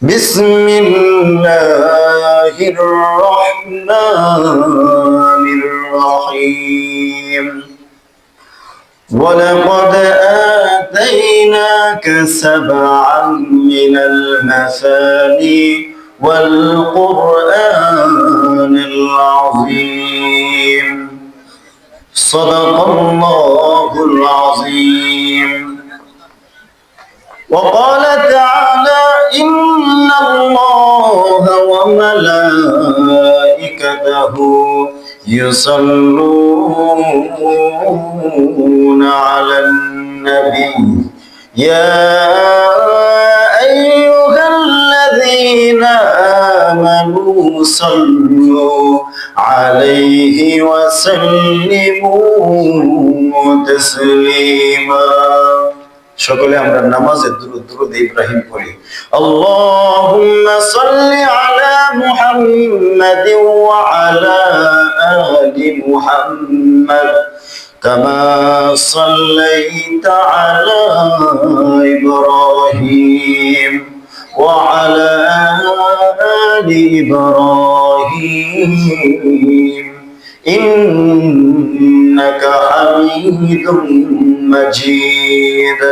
بسم الله الرحمن الرحيم ولقد آتيناك سبعا من المثاني والقرآن العظيم صدق الله العظيم وقال تعالى إن الله وملائكته يصلون على النبي يا أيها الذين آمنوا صلوا عليه وسلموا تسليما সকলে আমরা নামাজে দুরূদ ইব্রাহিম পড়ি আল্লাহুম্মা সাল্লি আলা মুহাম্মাদিন ওয়া আলা আলি মুহাম্মাদ কামা সাল্লাইতা আলা ইব্রাহিম ওয়া আলা আলি ইব্রাহিম إنك حميد مجيد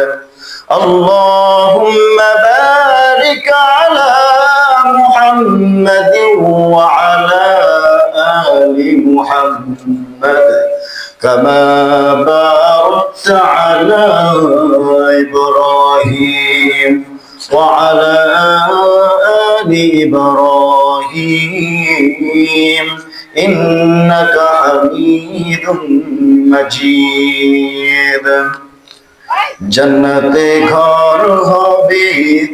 اللهم بارك على محمد وعلى آل محمد كما باركت على إبراهيم وعلى آل إبراهيم إنك حميد مجيد জান্নাতে ঘর হবে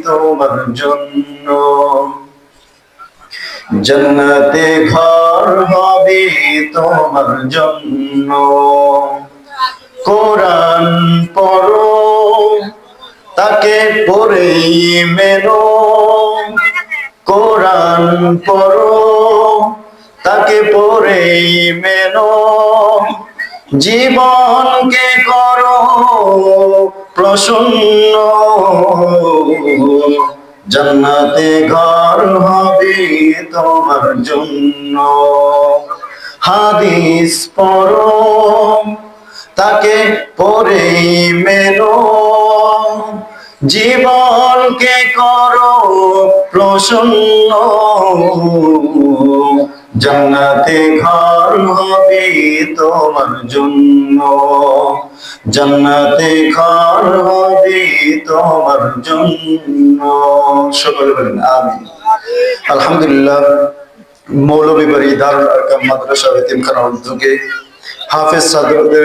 তোমার জন্য জান্নাতে ঘর হবে তোমার জন্য কোরআন পড়ো তাকে পড়েই মেনো কোরআন পড়ো তাকে পড়েই মেনো জীবনকে করো প্রসন্ন জান্নাতে ঘর হবে তোমার জন্য হাদিস পড়ো তাকে পড়েই মেনো জীবনকে করো প্রসন্ন জান্নাতে ঘর হবে তোমার জন্য জান্নাতে ঘর হবে তোমার জন্য সকলে বলেন আমিন আলহামদুলিল্লাহ মৌলভী বাড়ি দারুল আরকাম মাদ্রাসা এতিমখানার উদ্যোগে হাফেজ সাদরদের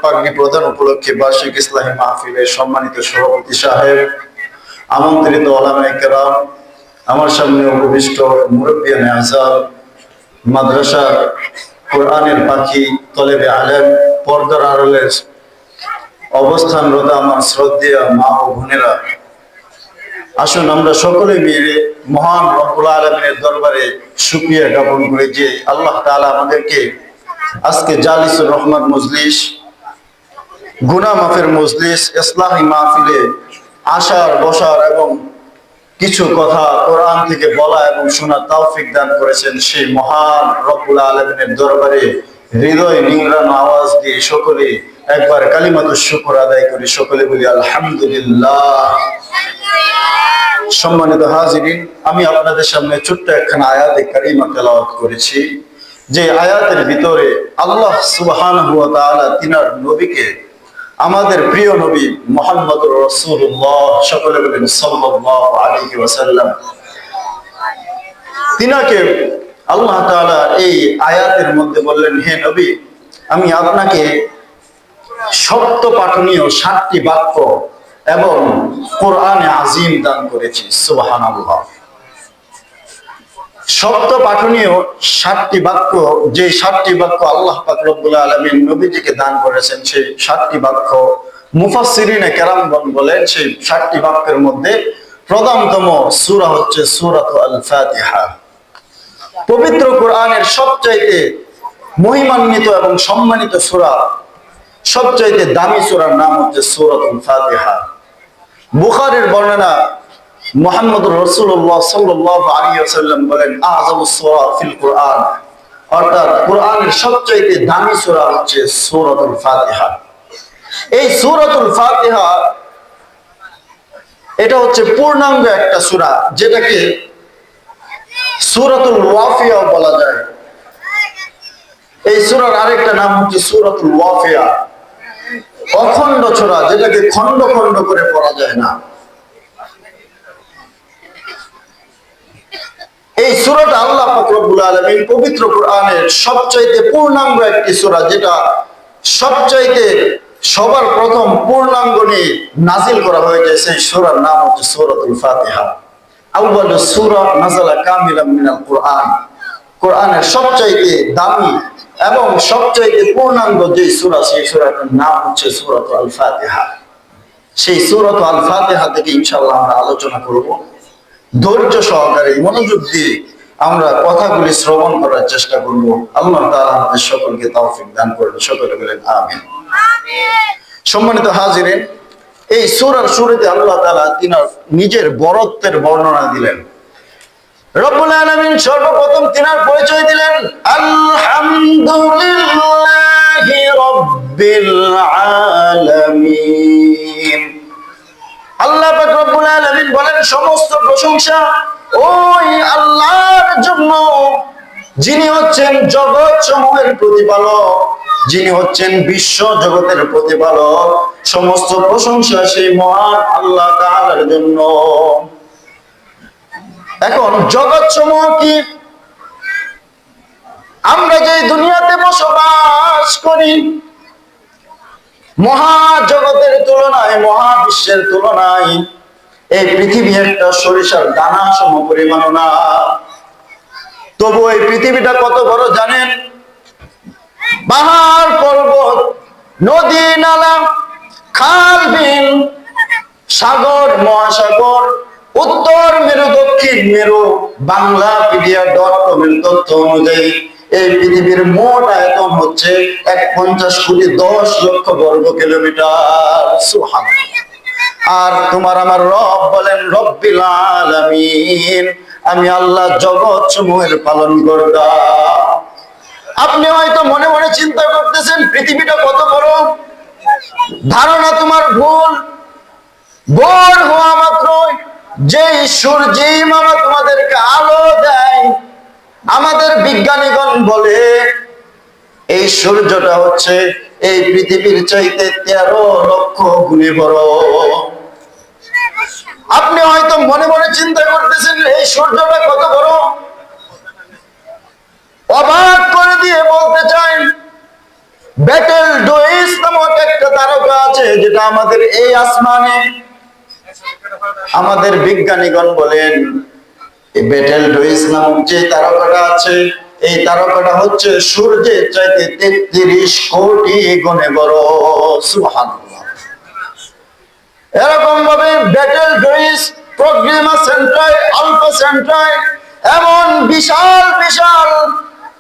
পাগড়ি প্রদান উপলক্ষে বার্ষিক ইসলামী মাহফিলের সম্মানিত সভাপতি সাহেব আমন্ত্রিত ওলামায়ে কেরাম আমার সামনে উপবিষ্ট মুরব্বিয়ানে আযম মাদ্রাসা কোরআনের পাখি তলেবে আলেম পর্দার আড়ালের অবস্থানরত আমার শ্রদ্ধেয় মা ও বোনেরা আসুন আমরা সকলে মিলে মহান রব্বুল আলামিনের দরবারে শুকরিয়া জ্ঞাপন করি যে আল্লাহ তাআলা আমাদেরকে আজকে জালিসুর রহমান মজলিস গুনাহ মাফের মজলিস ইসলামী মাহফিলে আসার বসার এবং কিছু কথা কোরআন থেকে বলা এবং শোনার তৌফিক দান করেছেন সেই মহান রব্বুল আলামিনের দরবারে হৃদয় নিংড়ানো আওয়াজ দিয়ে সকলে একবার কালিমাতুশ শুকর আদায় করি সকলে বলি আলহামদুলিল্লাহ সম্মানিত হাজিরিন আমি আপনাদের সামনে ছোট্ট একখানা আয়াতে কারিমা তেলাওয়াত করেছি যে আয়াতের ভিতরে আল্লাহ সুবহানাহু ওয়া তাআলা তিনার নবীকে আমাদের প্রিয় নবী মুহাম্মদুর রাসূলুল্লাহ সকলে বলেন সাল্লাল্লাহু আলাইহি ওয়াসাল্লাম তিনাকে আল্লাহ তাআলা এই আয়াতের মধ্যে বললেন হে নবী আমি আপনাকে সত্য পাঠনীয় 7টি বাক্য এবং কোরআনে আজিম দান করেছি সুবহানাল্লাহ সত্য পাঠনীয় 7টি বাক্য যে 7টি বাক্য আল্লাহ পাক রব্বুল আলামিন নবীজিকে দান করেছেন সেই 7টি বাক্য মুফাসসিরিনে কেরামগণ বলেন সেই 7টি বাক্যের মধ্যে প্রধানতম সূরা হচ্ছে সূরাতুল ফাতিহা পবিত্র কোরআনের সবচাইতে মহিমান্বিত এবং সম্মানিত সূরা সবচাইতে দামি সূরার নাম হচ্ছে সূরাতুল ফাতিহা বুখারীর বর্ণনা মুহাম্মদুর রাসূলুল্লাহ সাল্লাল্লাহু আলাইহি ওয়াসাল্লাম বলেন আযমুস সূরা ফিল কুরআন, অর্থাৎ কোরআনের সবচেয়ে দামি সূরা হচ্ছে সূরাতুল ফাতিহা। এই সূরাতুল ফাতিহা এটা হচ্ছে পূর্ণাঙ্গ একটা সূরা, যেটাকে সূরাতুল ওয়াফিয়া বলা যায়। এই সূরার আরেকটা নাম হচ্ছে সূরাতুল ওয়াফিয়া, অখণ্ড সূরা, যেটাকে খণ্ড খণ্ড করে পড়া যায় না। এই সূরাটা আল্লাহ পাক রব্বুল আলামিন পবিত্র কোরআনের সবচাইতে পূর্ণাঙ্গ একটি সূরা, যেটা সবচাইতে সবার প্রথম পূর্ণাঙ্গ নিয়ে নাজিল করা হয়েছে। সেই সূরার নাম হচ্ছে সূরাতুল ফাতিহা। আউয়ালুস সূরা নাযালা কামিলাম মিনাল কুরআন। কোরআনের সবচাইতে দামি এবং সবচাইতে পূর্ণাঙ্গ যে সূরা, সেই সূরাটার নাম হচ্ছে সূরাতুল ফাতিহা। সেই সূরাতুল ফাতিহা থেকে ইনশাআল্লাহ আমরা আলোচনা করব। ধৈর্য সহকারে মনোযোগ দিয়ে আমরা কথাগুলি শ্রবণ করার চেষ্টা করব। আল্লাহ তাআলা আমাদের সকলকে তৌফিক দান করুন। সকলে বলেন আমিন। সম্মানিত হাজিরিন, এই সূরার শুরুতে আল্লাহ তাআলা তিনার নিজের বরত্বের বর্ণনা দিলেন। রব্বুল আলামিন সর্বপ্রথম তিনার পরিচয় দিলেন, আলহামদুলিল্লাহি রাব্বিল আলামিন। আল্লাহ পাক রব্বুল আলামিন বলেন সমস্ত প্রশংসা ওই আল্লাহর জন্য, যিনি হচ্ছেন জগৎ সমূহের প্রতিপালক, যিনি হচ্ছেন বিশ্ব জগতের প্রতিপালক। সমস্ত প্রশংসা সেই মহান আল্লাহ তাআলার জন্য। এখন জগৎ সমূহ কি? আমরা যে দুনিয়াতে বসবাস করি, মহাজগতের তুলনায়, মহাবিশ্বের তুলনায় এই পৃথিবী একটা সরিষার দানা সম পরিমাণ না। তবু এই পৃথিবীটা কত বড় জানেন? পাহাড় পর্বত, নদী নালা, খাল বিল, সাগর মহাসাগর, উত্তর মেরু দক্ষিণ মেরু, বাংলাপিডিয়া.com এর তথ্য অনুযায়ী এই পৃথিবীর মোট আয়তন হচ্ছে 1,50,10,00,000 বর্গ কিলোমিটার। সুবহানাল্লাহ। আর তোমার আমার রব বলেন রব্বিল আলামিন, আমি আল্লাহ জগৎ সমূহের পালন কর্তা। আপনি হয়তো মনে মনে চিন্তা করতেছেন পৃথিবীটা কত বড়। ধারণা তোমার ভুল। ভোর হওয়া মাত্র যেই সূর্যি মামা তোমাদেরকে আলো দেয়, আমাদের বিজ্ঞানীগণ বলে এই সূর্যটা হচ্ছে এই পৃথিবীর চাইতে 13 লক্ষ গুণে বড়। আপনি হয়তো মনে মনে চিন্তা করতেছেন এই সূর্যটা কত বড়। অবাক করে দিয়ে বলতে চাই, বেটেলডুইস নামক একটা তারকা আছে, যেটা আমাদের এই আসমানে। আমাদের বিজ্ঞানীগণ বলেন বেটেলডুইস নামক যে তারকাটা আছে, এই তারকাটা হচ্ছে সূর্যের চাইতে 33 কোটি গুণে বড়। সুবহানাল্লাহ। এরকম ভাবে বেটেলডুইস, প্রক্সিমা সেন্ট্রাই, আলফা সেন্ট্রাই, এমন বিশাল বিশাল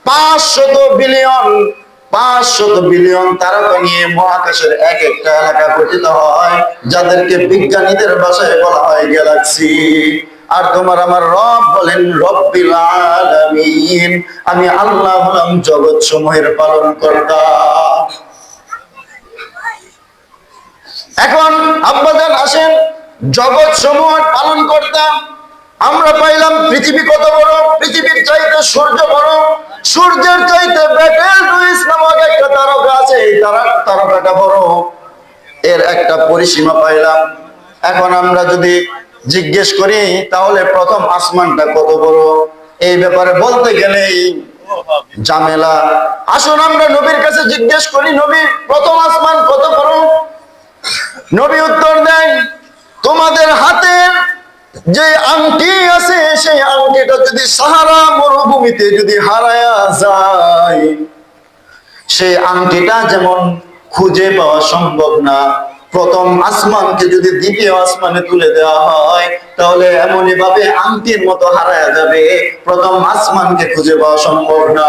500 বিলিয়ন তারকা নিয়ে মহাকাশের এক একটা এলাকা গঠিত হয়, যাদেরকে বিজ্ঞানীদের ভাষায় বলা হয় গ্যালাক্সি। আর তোমার আমার রব বলেন রব্বিল আলামিন, আমি আল্লাহ হলাম জগৎ সমূহের পালন কর্তা। এখন আব্বাজান আসেন, জগৎ সমূহের পালন কর্তা আমরা পাইলাম। পৃথিবী কত বড়? পৃথিবীর চাইতে সূর্য বড়। সূর্যের চাইতে বেটেলডুইস নামক একটা তারকা আছে, এই তারকাটা বড়। এর একটা পরিসীমা পাইলাম। এখন আমরা যদি জিজ্ঞেস করি তাহলে প্রথম আসমানটা কত বড়, এই ব্যাপারে বলতে গেলেই ঝামেলা। আসুন আমরা নবীর কাছে জিজ্ঞেস করি, নবী প্রথম আসমান কত বড়? নবী উত্তর দেন, তোমাদের হাতের যে আংটি আছে, সেই আংটিটা যদি সাহারা মরুভূমিতে যদি হারায়া যায়, সেই আংটিটা যেমন খুঁজে পাওয়া সম্ভব না, প্রথম আসমানকে যদি দ্বিতীয় আসমানে তুলে দেওয়া হয়, তাহলে এমনই ভাবে আংটির মতো হারায়া যাবে, প্রথম আসমানকে খুঁজে পাওয়া সম্ভব না।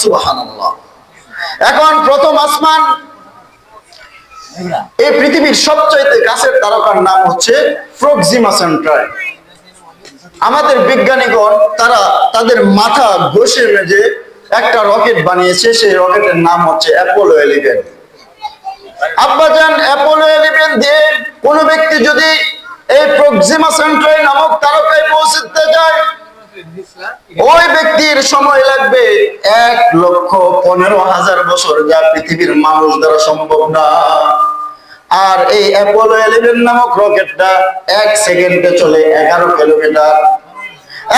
সুবহানাল্লাহ। এখন প্রথম আসমান, এই পৃথিবীর সবচাইতে কাছের তারকার নাম হচ্ছে প্রক্সিমা সেন্ট্রাই। আমাদের বিজ্ঞানীগণ তারা তাদের মাথা ঘষে মেজে একটা রকেট বানিয়েছে, সেই রকেটের নাম হচ্ছে অ্যাপোলো 11। আব্বাজান অ্যাপোলো 11 দিয়ে কোনো ব্যক্তি যদি এই প্রক্সিমা সেন্ট্রাই নামক তারকায় পৌঁছতে যায়, ওই ব্যক্তির সময় লাগবে 1,15,000 বছর, যা পৃথিবীর মানুষ দ্বারা সম্ভব না। আর এই অ্যাপোলো 11 নামক রকেটটা 1 সেকেন্ডে চলে 11 কিলোমিটার,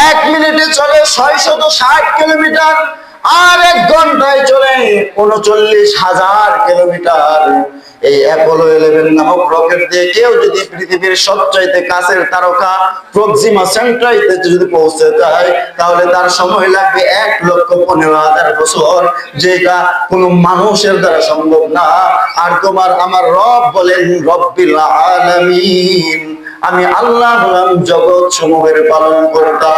1 মিনিটে চলে 660 কিলোমিটার, আর 1 ঘন্টায় চলে 39,000 কিলোমিটার। এই অ্যাপোলো 11 নামক রকেট দিয়ে কেউ যদি পৃথিবীর সবচাইতে কাছের তারকা প্রক্সিমা সেন্ট্রাইতে যদি পৌঁছে যায়, তাহলে তার সময় লাগবে 1,15,000 বছর, যেটা কোনো মানুষের দ্বারা সম্ভব না। আর তোমার আমার রব বলেন রব্বিল আলামিন, আমি আল্লাহ হলাম জগৎ সমূহের পালন কর্তা।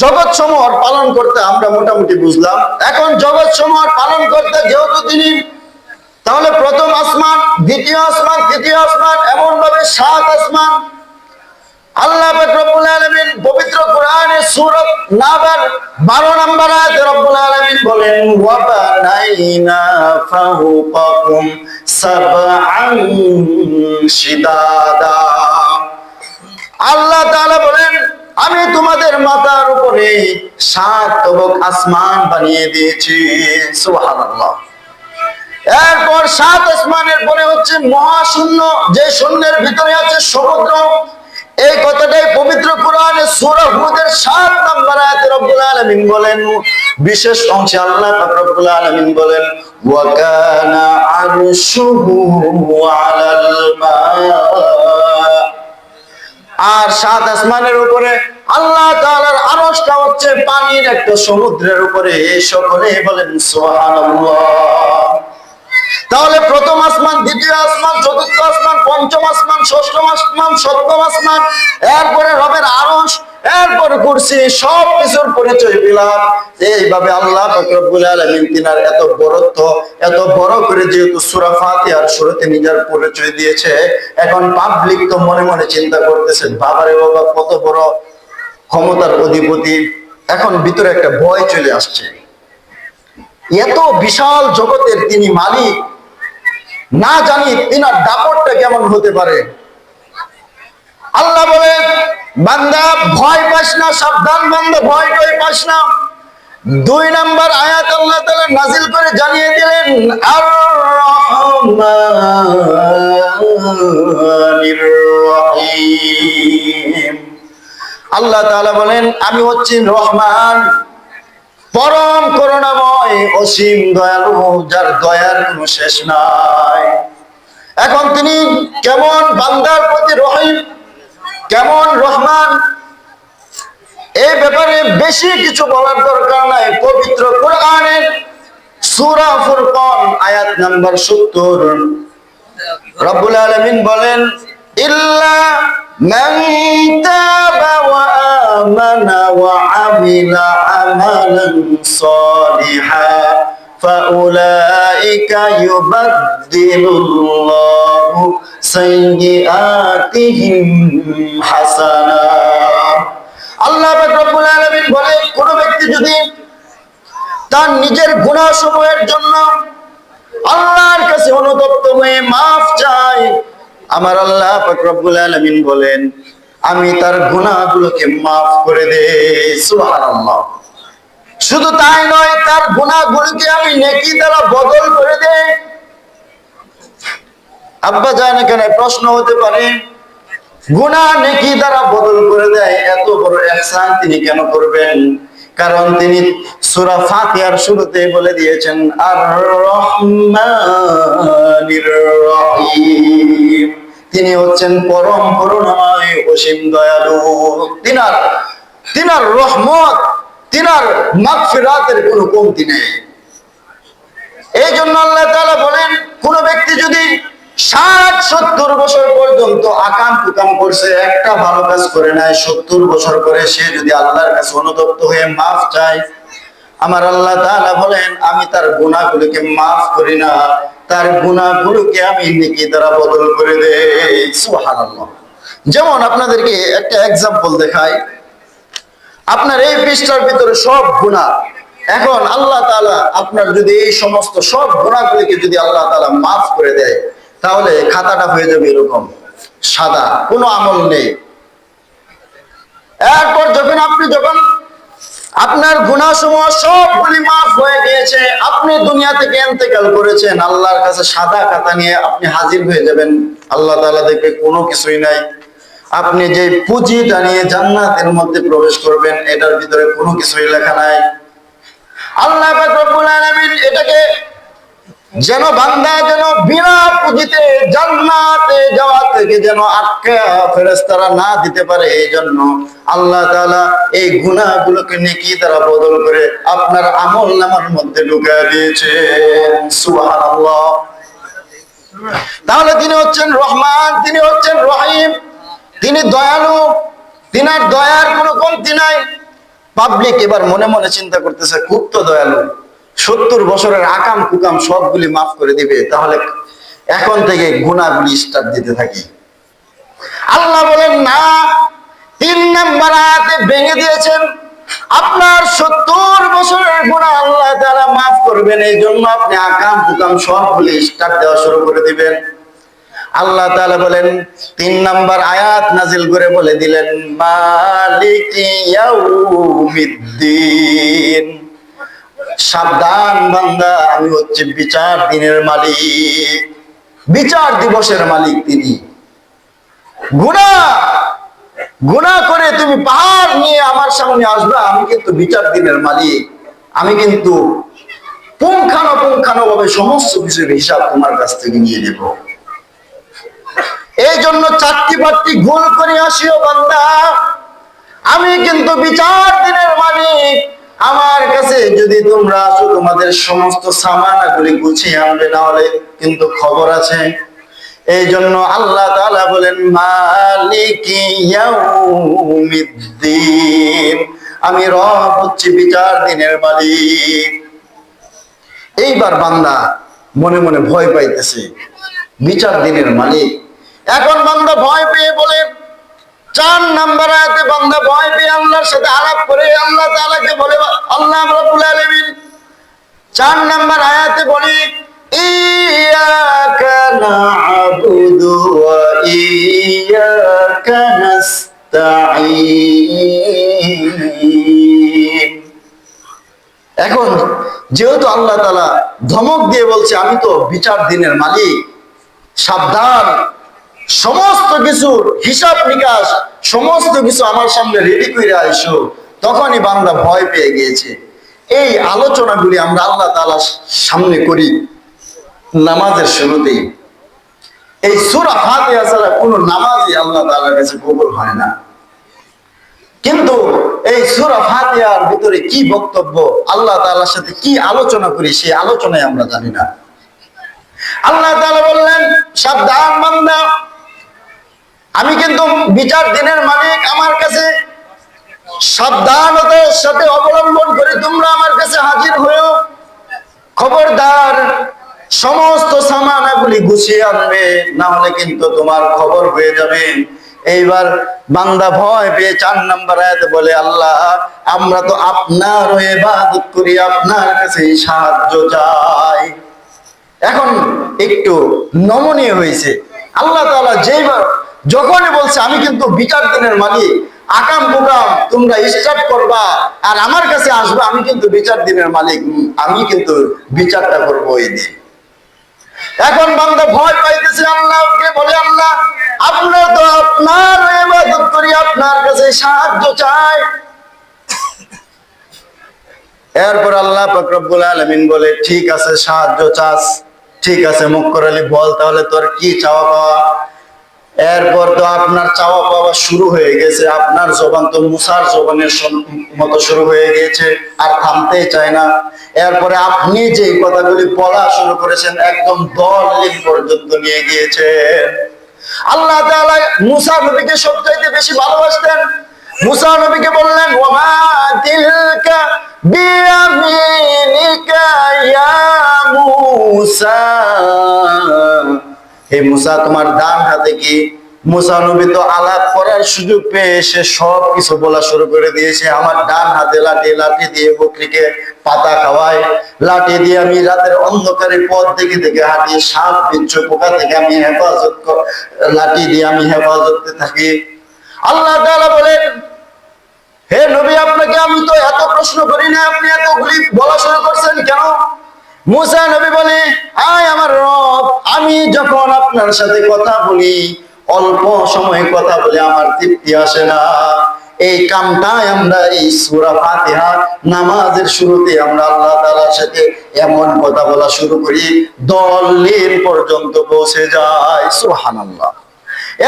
জগৎ সমূহ পালন করতে আমরা মোটামুটি বুঝলাম। এখন জগৎ সমূহ পালন করতে যেহেতু তিনি, তাহলে প্রথম আসমান, দ্বিতীয় আসমান, তৃতীয় আসমান, এমন ভাবে 7 আসমান। আল্লাহ পাক রব্বুল আলামিন পবিত্র কোরআনে সূরা নাবার 12 নম্বর আয়াতে রব্বুল আলামিন বলেন ওয়া বানাইনা ফাওকাকুম সাবআন শিদাদা। আল্লাহ তাআলা বলেন আমি তোমাদের মাথার উপরে 7 তবক আসমান বানিয়ে দিয়েছি। সুবহানাল্লাহ। এরপর 7 আসমানের পরে হচ্ছে মহাশূন্য, যে শূন্যের ভিতরে আছে সমুদ্র। এই কথাটাই পবিত্র কোরআনে সূরা হুদের 7 নম্বর আয়াতে রব্বুল আলামিন বলেন, বিশেষ অংশে আল্লাহ পাক রব্বুল আলামিন বলেন ওয়া কানা আরশুহু আলাল মা। আর 7 আসমানের উপরে আল্লাহ তাআলার আরশটা হচ্ছে পানির একটা সমুদ্রের উপরে। সকলে বলেন সুবহানাল্লাহ। তাহলে প্রথম আসমান, দ্বিতীয় আসমান, চতুর্থ আসমান, পঞ্চম আসমান, ষষ্ঠম আসমান, সপ্তম আসমান, এরপরে রবের আরশ, এরপরে কুরসি, সব কিছুর পরিচয় পেলাম। এইভাবে আল্লাহ পাক রব্বুল আলামিন তিনার এত বড়ত্ব, এত বড় করে যেহেতু সূরা ফাতিহার শুরুতে নিজের পরিচয় দিয়েছে, এখন পাবলিক তো মনে মনে চিন্তা করতেছে বাবারে বাবা কত বড় ক্ষমতার অধিপতি। এখন ভিতরে একটা ভয় চলে আসছে, এত বিশাল জগতের তিনি মালিক, না জানি তিনার দাপটটা কেমন হতে পারে। আল্লাহ বলে বান্দা ভয় পাস না, সাবধান বান্দা, ভয় পাস না। 2 নম্বর আয়াত আল্লাহ তাআলা নাজিল করে জানিয়ে দিলেন আর রহমানির রহিম। আল্লাহ তাআলা বলেন আমি হচ্ছি রহমান, পরম করুণাময়, অসীম দয়ালু, যার দয়ার কোনো শেষ নাই। এখন তিনি কেমন বান্দার প্রতি রহিম, কেমন রহমান, এই ব্যাপারে বেশি কিছু বলার দরকার নাই। পবিত্র কোরআনের সূরা ফুরকান আয়াত নাম্বার 70 রব্বুল আলামিন বলেন ইল্লা মান তাবা ওয়া আমানা ওয়া আমিলা আমালান সালিহান ফাউলাইকা ইউবাদদিলুল্লাহু সাইয়্যাতিহিম হাসানাত। আল্লাহ পাক রব্বুল আলামিন বলে কোন ব্যক্তি যদি তার নিজের গুনাহসমূহের জন্য আল্লাহর কাছে অনুতপ্ত হয়ে মাফ চায়, আমার আল্লাহ পাক রব্বুল আলামিন বলেন আমি তার গুনাহগুলোকে মাফ করে দেই। সুবহানাল্লাহ। শুধু তাই নয়, তার গুনাহগুলোকে আমি নেকি দ্বারা বদল করে দেই। আব্বা জান, এখানে প্রশ্ন হতে পারে গুনাহ নেকি দ্বারা বদল করে দেয়, এত বড় ইহসান তিনি কেন করবেন? কারণ তিনি সূরা ফাতিহার শুরুতে বলে দিয়েছেন আর রহমানির রহিম, তিনি হচ্ছেন পরম করুণাময়, অসীম দয়ালু। তিনার রহমত, তিনার মাগফিরাতের কোনো কমতি নেই। এই জন্য আল্লাহ তাআলা বলেন কোন ব্যক্তি যদি 60-70 বছর পর্যন্ত আকাম কুকাম করছে, একটা ভালো কাজ করে নাই, 70 বছর পরে সে যদি আল্লাহর কাছে অনুতপ্ত হয়ে মাফ চায়, আমার আল্লাহ তাআলা বলেন আমি তার গুনাহগুলোকে মাফ করি না, তার গুনাহগুলোকে আমি নেকি দ্বারা বদল করে দেই। সুবহানাল্লাহ। যেমন আপনাদেরকে একটা এক্সাম্পল দেখাই, আপনার এই পৃষ্ঠার ভিতরে সব গুনাহ। এখন আল্লাহ তাআলা আপনার যদি এই সমস্ত সব গুনাহগুলিকে যদি আল্লাহ তাআলা মাফ করে দেয়, তাহলে খাতাটা হয়ে যাবে এরকম সাদা, কোনো আমল নেই। এরপর যখন আপনার গুনাহসমূহ সবগুলি মাফ হয়ে গিয়েছে, আপনি দুনিয়া থেকে ইন্তেকাল করেছেন, আল্লাহর কাছে সাদা খাতা নিয়ে আপনি হাজির হয়ে যাবেন। আল্লাহ তাআলা দেখবে কোনো কিছুই নাই। আপনি যে পুঁজিটা নিয়ে জান্নাতের মধ্যে প্রবেশ করবেন, এটার ভিতরে কোনো কিছুই লেখা নাই। আল্লাহ পাক রব্বুল আলামিন এটাকে যেন বান্দা যেন বিনা পুঁজিতে জান্নাতে যাওয়া থেকে যেন আটকা ফেরেশতারা না দিতে পারে, এই জন্য আল্লাহ তাআলা এই গুনাহগুলোকে নেকি দ্বারা বদল করে আপনার আমলনামার মধ্যে ঢুকিয়ে দিয়েছেন। সুবহানাল্লাহ। তাহলে তিনি হচ্ছেন রহমান, তিনি হচ্ছেন রহিম, তিনি দয়ালু, তিনার দয়ার কোনো কমতি নাই। পাবলিক এবার মনে মনে চিন্তা করতেছে, খুব তো দয়ালু, 70 বছরের আকাম কুকাম সবগুলি মাফ করে দিবে, তাহলে এখন থেকে গুনাহগুলি স্টার্ট দিতে থাকি। আল্লাহ বলেন না, 3 নাম্বার আয়াতে ভেঙে দিয়েছেন। আপনার 70 বছরের গুনাহ আল্লাহ তাআলা মাফ করবেন, এই জন্য আপনি আকাম কুকাম সবগুলি স্টার্ট দেওয়া শুরু করে দিবেন। আল্লাহ তাআলা বলেন 3 নাম্বার আয়াত নাজিল করে বলে দিলেন, মালিকি ইয়াউমিদ্দিন, সাবধান বান্দা, আমি হচ্ছে বিচার দিনের মালিক, বিচার দিবসের মালিক তিনি। গুনাহ করে তুমি পাহাড় নিয়ে আমার সামনে আসবা, আমি কিন্তু বিচার দিনের মালিক, আমি কিন্তু পুঙ্খানুপুঙ্খানুভাবে সমস্ত কিছুর হিসাব তোমার কাছ থেকে নিয়ে নেব। এই জন্য 4টি 5টি ভুল করে আসিও বান্দা, আমি কিন্তু বিচার দিনের মালিক। আমার কাছে যদি তোমরা আসো, তোমাদের সমস্ত সামানাগুলি গুছিয়ে আনবে, না হলে কিন্তু খবর আছে। এই জন্য আল্লাহ তাআলা বলেন মালিকি ইয়াউমিদ্দিন, আমি রব হচ্ছি বিচার দিনের মালিক। এইবার বান্দা মনে মনে ভয় পাইতেছে, বিচার দিনের মালিক। এখন বান্দা ভয় পেয়ে বলে, 4 নাম্বার আয়াতে বান্দা ভয় পেয়ে আল্লাহর সাথে আলাপ করে আল্লাহ তাআলাকে বলে, আল্লাহ রাব্বুল আলামিন 4 নাম্বার আয়াতে বলে, ইয়াকা না'বুদু ওয়া ইয়াকা নাস্তাঈন। এখন যেহেতু আল্লাহ তাআলা ধমক দিয়ে বলছে, আমি তো বিচার দিনের মালিক, সাবধান, সমস্ত কিছুর হিসাব নিকাশ সমস্ত কিছু আমার সামনে রেডি করে আইসো, তখনই বান্দা ভয় পেয়ে গিয়েছে। এই আলোচনাগুলি আমরা আল্লাহ তাআলার সামনে করি নামাজের শুরুতেই। এই সূরা ফাতিহা ছাড়া কোনো নামাজই আল্লাহ তাআলার কাছে কবুল হয় না। কিন্তু এই সূরা ফাতিহার ভিতরে কি বক্তব্য, আল্লাহ তাআলার সাথে কি আলোচনা করি, সেই আলোচনায় আমরা জানি না। আল্লাহ তাআলা বললেন, সাবধান বান্দা, আমি কিন্তু বিচার দিনের মালিক, আমার কাছে সাবধানতার সাথে অবলম্বন করে তোমরা আমার কাছে হাজির হয়েও, খবরদার সমস্ত সামানাগুলি গুছিয়ে আনবে, না হলে কিন্তু তোমার খবর হয়ে যাবে। এইবার বান্দা ভয় পেয়ে 4 নাম্বার আয়াতে বলে, আল্লাহ আমরা তো আপনার ইবাদত করি, আপনার কাছে সাহায্য চাই। এখন একটু নমনীয় হয়েছে। আল্লাহ তাআলা যখনই বলছে আমি কিন্তু বিচার দিনের মালিক, আকাম কুকাম তোমরা স্টার্ট করবা আর আমার কাছে আসবে, আমি কিন্তু বিচার দিনের মালিক, আমি কিন্তু বিচারটা করবো এই দিন। এখন বান্দা ভয় পাইতেছে, আল্লাহকে বলে, আল্লাহ আমরা তো আপনার ইবাদত করি, আপনার কাছে সাহায্য চাই। এরপর আল্লাহ পাক রব্বুল আলামিন বলে, ঠিক আছে সাহায্য চাস, ঠিক আছে মুক্কর আলী বল তাহলে তোর কি চাওয়া পাওয়া। এরপর তো আপনার চাওয়া পাওয়া শুরু হয়ে গেছে, আপনার জবান তো মুসার জবানের মতো শুরু হয়ে গিয়েছে, আর থামতেই চায় না। এরপরে আপনি যে কথাগুলি বলা শুরু করেছেন, একদম দলিল পর্যন্ত নিয়ে গিয়েছেন। আল্লাহ তাআলা মুসা নবীকে সবচাইতে বেশি ভালোবাসতেন। মুসা নবীকে বললেন, ওয়া তিলকা বিয়ামিনিকা ইয়া মুসা, হে মুসা তোমার ডান হাতে কি? মুসা নবী তো আলাপ করার সুযোগ পেয়ে সে সব কিছু বলা শুরু করে দিয়েছে। আমার ডান হাতে লাঠি, লাঠি দিয়ে বকরিকে পাতা খাওয়ায়, লাঠি দিয়ে আমি রাতের অন্ধকারে পথ দেখে দেখে হাঁটি, সাপ বিচ্ছু পোকা থেকে আমি লাঠি দিয়ে আমি হেফাজতে থাকি। আল্লাহ তাআলা বলেন, হে নবী, আপনাকে আমি তো এত প্রশ্ন করি না, আপনি এতগুলি বলা শুরু করছেন কেন? মুসা নবী বলে, আয় আমার রব, আমি যখন আপনার সাথে কথা বলি, অল্প সময় কথা বলে আমার তৃপ্তি আসে না। এই কামটাই আমরা এই সূরা ফাতিহা নামাজের শুরুতে আমরা আল্লাহ তাআলার সাথে এমন কথা বলা শুরু করি, দলিল পর্যন্ত পৌঁছে যায়। সুবহানাল্লাহ।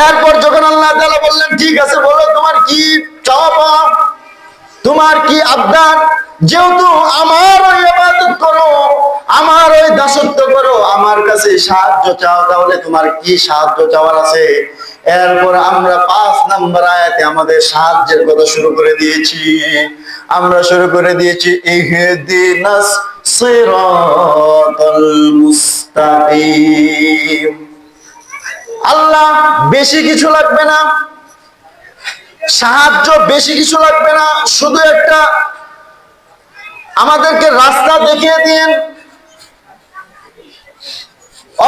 এরপর যখন আল্লাহ তাআলা বললেন, ঠিক আছে, বলো তোমার কি চাওয়া, তোমার কি আবদার, যেহেতু আমার ওই ইবাদত করো, আমার ওই দাসত্ব করো, আমার কাছে সাহায্য চাও, তাহলে তোমার কি সাহায্য চাওয়ার আছে? এরপর আমরা 5 নম্বর আয়াতে আমাদের সাহায্যের কথা শুরু করে দিয়েছি। আমরা শুরু করে দিয়েছি, ইহদিনাস সিরাতাল মুস্তাকিম। আল্লাহ বেশি কিছু লাগবে না, সাহায্য বেশি কিছু লাগবে না, শুধু একটা আমাদেরকে রাস্তা দেখিয়ে দিন।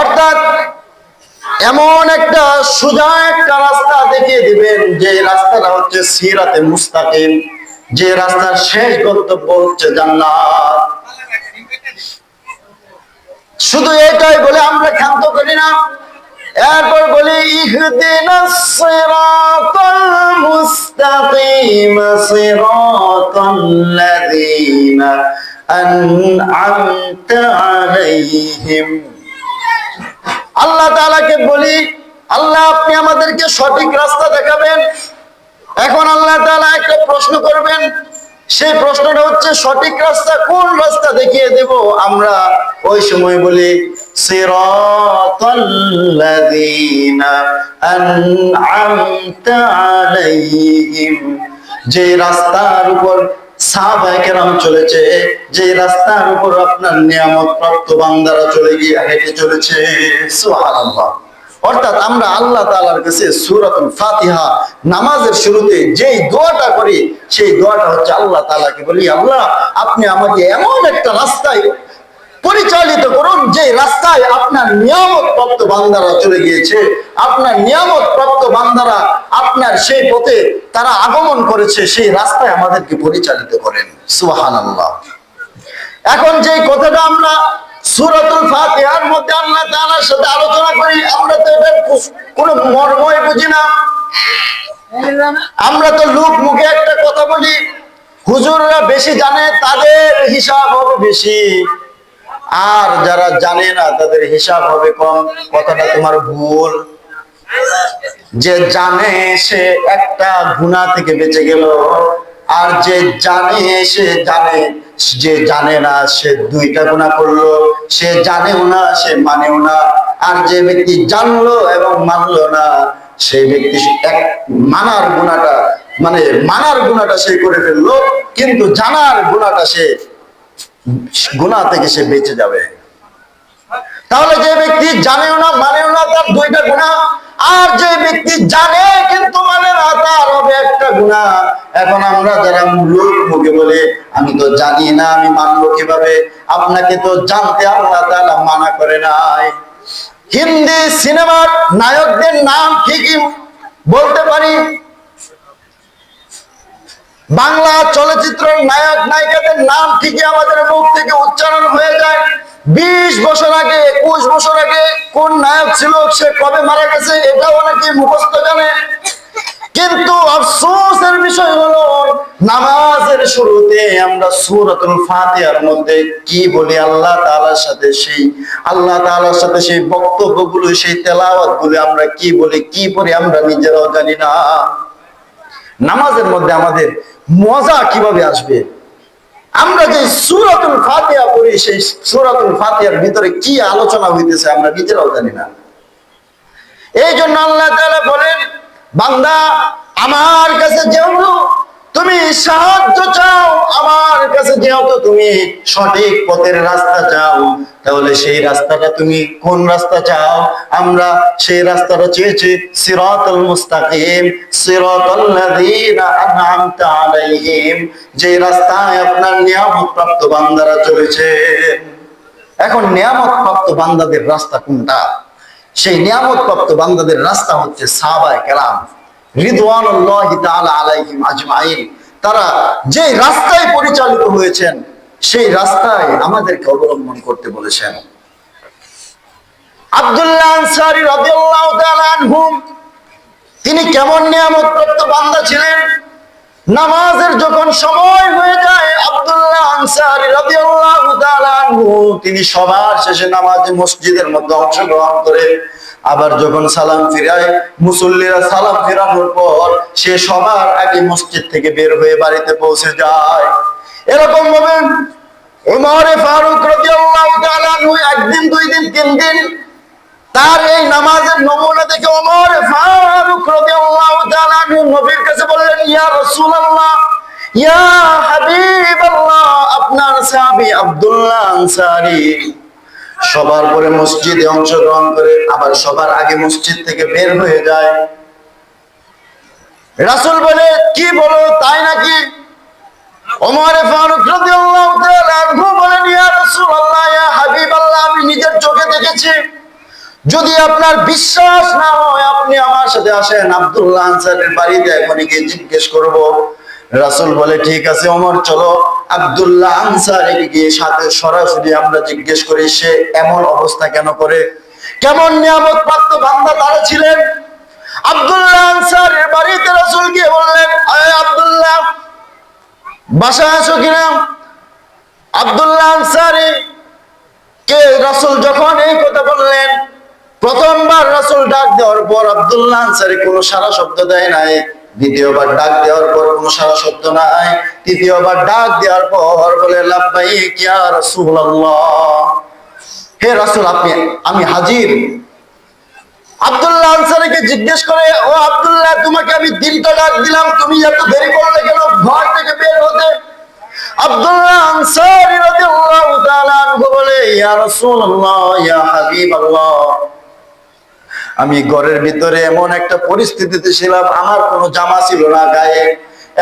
অর্থাৎ এমন একটা সোজা একটা রাস্তা দেখিয়ে দিবেন, যে রাস্তাটা হচ্ছে সিরাতে মুস্তাকিম, যে রাস্তার শেষ গন্তব্য হচ্ছে জান্নাত। শুধু এটাই বলে আমরা ক্ষান্ত করি না, এরপর বলি, ইহদিনাস সিরাতাল মুস্তাকিম সিরাতাল্লাযীনা আন'আমতা আলাইহিম। আল্লাহ তাআলাকে বলি, আল্লাহ আপনি আমাদেরকে সঠিক রাস্তা দেখাবেন। এখন আল্লাহ তাআলা একটা প্রশ্ন করবেন, সেই প্রশ্নটা হচ্ছে, সঠিক রাস্তা কোন রাস্তা দেখিয়ে দেব? আমরা ওই সময় বলি, সিরাতাল্লাযীনা আন'আমতা আলাইহিম, যে রাস্তার উপর সাহাবায়ে কেরাম চলেছে, যে রাস্তার উপর আপনার নিয়ামত প্রাপ্ত বান্দারা চলে গিয়ে হেঁটে চলেছে। সুবহানাল্লাহ। অর্থাৎ আমরা আল্লাহ তাআলার কাছে সূরাতুল ফাতিহা নামাজের শুরুতে যেই দোয়াটা করি, সেই দোয়াটা হচ্ছে আল্লাহ তাআলাকে বলি, আল্লাহ আপনি আমাকে এমন একটা রাস্তায় পরিচালিত করুন, যে রাস্তায় আপনার নিয়ামত প্রাপ্ত বান্দারা চলে গিয়েছে, আপনার নিয়ামত প্রাপ্ত বান্দারা আপনার সেই পথে তারা আগমন করেছে, সেই রাস্তায় আমাদেরকে পরিচালিত করেন। সুবহানাল্লাহ। এখন যে কথাটা আমরা সূরাতুল ফাতিহার মধ্যে আল্লাহ তাআলার সাথে আলোচনা করি, আমরা তো এটার কোনো মর্মই বুঝি না। আমরা তো লোক মুখে একটা কথা বলি, হুজুররা বেশি জানে, তাদের হিসাব হবে বেশি, আর যারা জানে না তাদের হিসাব হবে কম। কথাটা তোমার ভুল। যে জানে সে একটা গুনাহ থেকে বেঁচে গেল, আর যে জানে সে জানে, যে জানে না সে 2টা গুনাহ করলো। সে জানেও না, সে মানেও না। আর যে ব্যক্তি জানলো এবং মানলো না, সেই ব্যক্তি মানার গুনাহটা সে করে ফেললো, কিন্তু জানার গুনাহটা সে গুনাহ থেকে সে বেঁচে যাবে। তাহলে যে ব্যক্তি জানেও না মানেও না, তার 2টা গুনাহ, আর যে ব্যক্তি জানে কিন্তু মানে না, তার হবে একটা গুনাহ। এখন আমরা যারা লোক মুখে বলে, আমি তো জানি না, আমি মানবো কিভাবে? আপনাকে তো জানতে আল্লাহ তাআলা মানা করে নাই। হিন্দি সিনেমার নায়কদের নাম ঠিকই বলতে পারি, বাংলা চলচ্চিত্রের নায়ক নায়িকাদের নাম ঠিকই আমাদের মুখ থেকে উচ্চারণ হয়ে যায়। 20 বছর আগে, 21 বছর আগে কোন নায়ক ছিল, সে কবে মারা গেছে, এটাও অনেকে মুখস্থ জানে। কিন্তু আফসোসের বিষয় হলো, নামাজের শুরুতে আমরা সূরাতুল ফাতিহার মধ্যে কি বলি আল্লাহ তাআলার সাথে, সেই বক্তব্যগুলো, সেই তেলাওয়াতগুলো আমরা কি বলি, কি পড়ি আমরা নিজেরাও জানি না। নামাজের মধ্যে আমাদের মজা কিভাবে আসবে? আমরা যে সূরাতুল ফাতিহা পড়ি, সেই সূরাতুল ফাতিহার ভিতরে কি আলোচনা হইতেছে আমরা নিজেরাও জানি না। এই জন্য আল্লাহ তাআলা বলেন, বান্দা আমার কাছে যেহেতু তুমি সাহায্য চাও, আমার কাছে যেহেতু তুমি সঠিক পথের রাস্তা চাও, তাহলে সেই রাস্তাটা তুমি কোন রাস্তা চাও? আমরা সেই রাস্তাটা চেয়েছি সিরাতাল মুস্তাকিম, সিরাতাল্লাযীনা আন'আমতা আলাইহিম, যে রাস্তায় আপনার নিয়ামত প্রাপ্ত বান্দারা চলেছে। এখন নিয়ামত প্রাপ্ত বান্দাদের রাস্তা কোনটা? সেই নিয়ামত প্রাপ্ত বান্দাদের রাস্তা হচ্ছে সাহাবায়ে কেরাম রিদওয়ানুল্লাহি তাআলা আলাইহিম আজমাইন। তারা যে রাস্তায় পরিচালিত হয়েছেন সেই রাস্তায় আমাদেরকে অবলম্বন করতে বলেছেন। আব্দুল্লাহ আনসারী রাদিয়াল্লাহু তাআলা আনহু, তিনি কেমন নিয়ামতপ্রাপ্ত বান্দা ছিলেন? নামাজের যখন সময় হয়ে যায়, আব্দুল্লাহ আনসারী রাদিয়াল্লাহু তাআলা আনহু তিনি সবার শেষে নামাজে মসজিদের মধ্যে অংশগ্রহণ করে আবার যখন সালাম ফিরায়, মুসল্লিরা সালাম ফিরানোর পর সে সবার আগে মসজিদ থেকে বের হয়ে বাড়িতে পৌঁছে যায়। এরকম ভাবে ওমর ফারুক রাদিয়াল্লাহু তাআলা আনহু একদিন, দুই দিন, তিন দিন তার এই নামাজের নমুনা দেখে ওমর ফারুক রাদিয়াল্লাহু তাআলা আনহু নবীর কাছে বললেন, ইয়া রাসূলুল্লাহ, ইয়া হাবিবাল্লাহ, আপনার সাহাবী আব্দুল্লাহ আনসারী সবার পরে মসজিদে অংশগ্রহণ করে আবার সবার আগে মসজিদ থেকে বের হয়ে যায়। রাসূল বলে, কি বলো, তাই নাকি? ওমর ফারুক রাদিয়াল্লাহু তাআলা আনহু বলেন, ইয়া রাসূলুল্লাহ, ইয়া হাবিবাল্লাহ, আমি নিজের চোখে দেখেছি। যদি আপনার বিশ্বাস না হয় আপনি আমার সাথে আসেন, আব্দুল্লাহ আনসারীর বাড়িতে এখনই গিয়ে জিজ্ঞেস করব। রাসূল বলে, ঠিক আছে ওমর, চলো আব্দুল্লাহ আনসারীকে গিয়ে সাথে সরাসরি আমরা জিজ্ঞেস করি সে এমন অবস্থা কেন করে, কেমন নিয়ামত প্রাপ্ত বান্দা তারা ছিলেন। আব্দুল্লাহ আনসারীর বাড়িতে রাসূল গিয়ে বললেন, আয় আব্দুল্লাহ, বাসায় আছো কিনা? আব্দুল্লাহ আনসারী কে রাসূল যখন এই কথা বললেন, প্রথমবার রাসূল ডাক দেওয়ার পর আব্দুল্লাহ আনসারী কোনো সারা শব্দ দেয় নাই, দ্বিতীয়বার ডাক দেওয়ার পর কোনো সারা শব্দ নাই, তৃতীয়বার ডাক দেওয়ার পর বলে, লাব্বাইক ইয়া রাসূলুল্লাহ, হে রাসূল, আমি হাজির। আব্দুল্লাহ আনসারীকে জিজ্ঞেস করে, ও আব্দুল্লাহ, তোমাকে আমি তিনটা ডাক দিলাম, তুমি এত দেরি করলে কেন ঘর থেকে বের হতে? আব্দুল্লাহ আনসারী রাদিয়াল্লাহু তাআলা আনহু বলে, ইয়া রাসূলুল্লাহ, ইয়া হাবিবাল্লাহ, আমি ঘরের ভিতরে এমন একটা পরিস্থিতিতে ছিলাম, আমার কোনো জামা ছিল না গায়ে,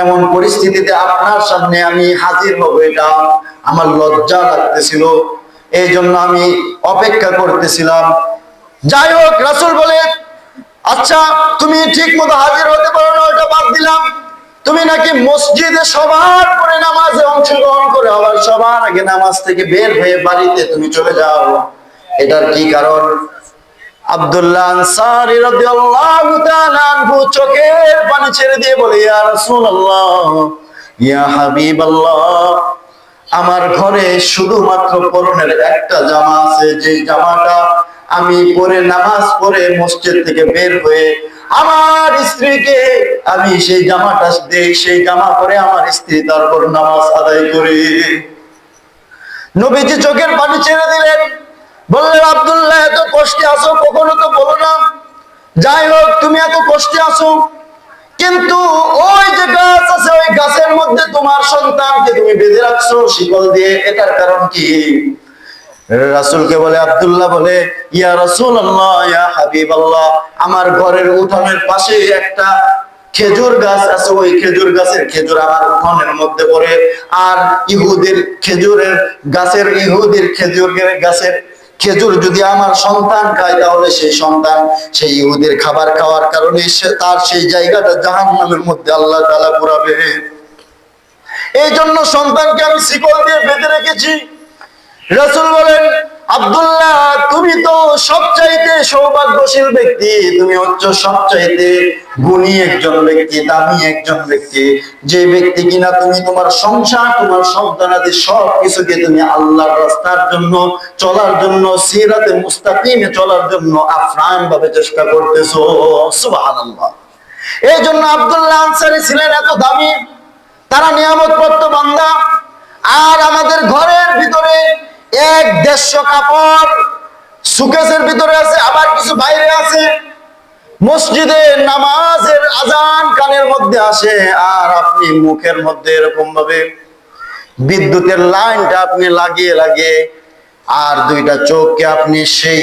এমন পরিস্থিতিতে আপনার সামনে আমি হাজির হব এটা আমার লজ্জা লাগতেছিল, এই জন্য আমি অপেক্ষা করতেছিলাম। যাই হোক, রাসূল বলে, আচ্ছা তুমি ঠিক মতো হাজির হতে পারো না, ওটা বাদ দিলাম, তুমি নাকি মসজিদে সবার পরে নামাজে অংশগ্রহণ করে আবার সবার আগে নামাজ থেকে বের হয়ে বাড়িতে তুমি চলে যাও, এটার কি কারণ? আব্দুল্লাহ আনসারী রাদিয়াল্লাহু তাআলা আনহু চোখের পানি ছেড়ে দিয়ে বলে, ইয়া রাসূলুল্লাহ, ইয়া হাবিবাল্লাহ, আমার ঘরে শুধুমাত্র পরনের একটা জামা আছে, যে জামাটা আমি পরে নামাজ পড়ে মসজিদ থেকে বের হয়ে আমার স্ত্রীকে আমি সেই জামাটা দেই, সেই জামা পরে আমার স্ত্রী তারপর নামাজ আদায় করি। নবীজি চোখের পানি ছেড়ে দিলেন, বললেন, আব্দুল্লাহ, এত কষ্টে আছো, কখনো তো বলো না। যাই হোক, তুমি এত কষ্টে আছো, কিন্তু ওই যে গাছ আছে, ওই গাছের মধ্যে তোমার সন্তানকে তুমি বেঁধে রাখছো শিকল দিয়ে, এটার কারণ কি? রাসূলকে বলে, আব্দুল্লাহ বলে, ইয়া রাসূলুল্লাহ, ইয়া হাবিবাল্লাহ, আমার ঘরের উঠানের পাশে একটা খেজুর গাছ আছে, ওই খেজুর গাছের খেজুর আমার উঠানের মধ্যে পড়ে, আর ইহুদির খেজুরের গাছের খেজুর যদি আমার সন্তান খায়, তাহলে সেই সন্তান সেই ইহুদির খাবার খাওয়ার কারণে তার সেই জায়গাটা জাহান্নামের মধ্যে আল্লাহ তাআলা পুরাবে। এই জন্য সন্তানকে আমি শিকল দিয়ে বেঁধে রেখেছি। রাসূল বলেন, আব্দুল্লাহ, তুমি তো সবচাইতে সৌভাগ্যশীল ব্যক্তি, তুমি হচ্ছে সবচাইতে গুণী একজন ব্যক্তি, দামি একজন ব্যক্তি, যে ব্যক্তি কিনা তুমি তোমার সংসার, তোমার সন্তানাদি সবকিছুকে তুমি আল্লাহর রাস্তার জন্য চলার জন্য, সিরাতে মুস্তাকিমে চলার জন্য আফরান ভাবে চেষ্টা করতেছো। সুবহানাল্লাহ। এই জন্য আব্দুল্লাহ আনসারী ছিলেন এত দামি, তারা নিয়ামতপ্রাপ্ত বান্দা। আর আমাদের ঘরের ভিতরে 150 কাপড় সুকেসের ভিতরে আছে, আবার কিছু বাইরে আছে। মসজিদে নামাজের আজান কানের মধ্যে আসে, আর আপনি মুখের মধ্যে এরকম ভাবে বিদ্যুতের লাইনটা আপনি লাগিয়ে লাগিয়ে আর দুইটা চোখকে আপনি সেই